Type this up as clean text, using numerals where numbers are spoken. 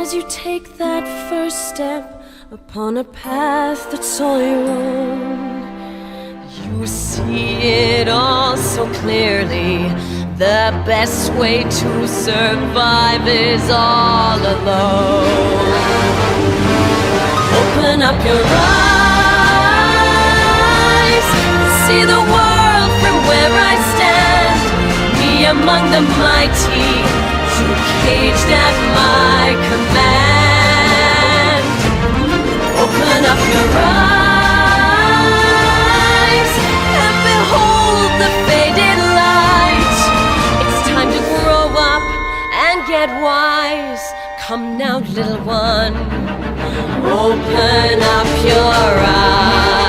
as you take that first step upon a path that's all your own, you see it all so clearly. The best way to survive is all alone. Open up your eyes, see the world from where I stand. Me among the mighty, you caged at my command. Open up your eyes and behold the faded light. It's time to grow up and get wise. Come now, little one, open up your eyes.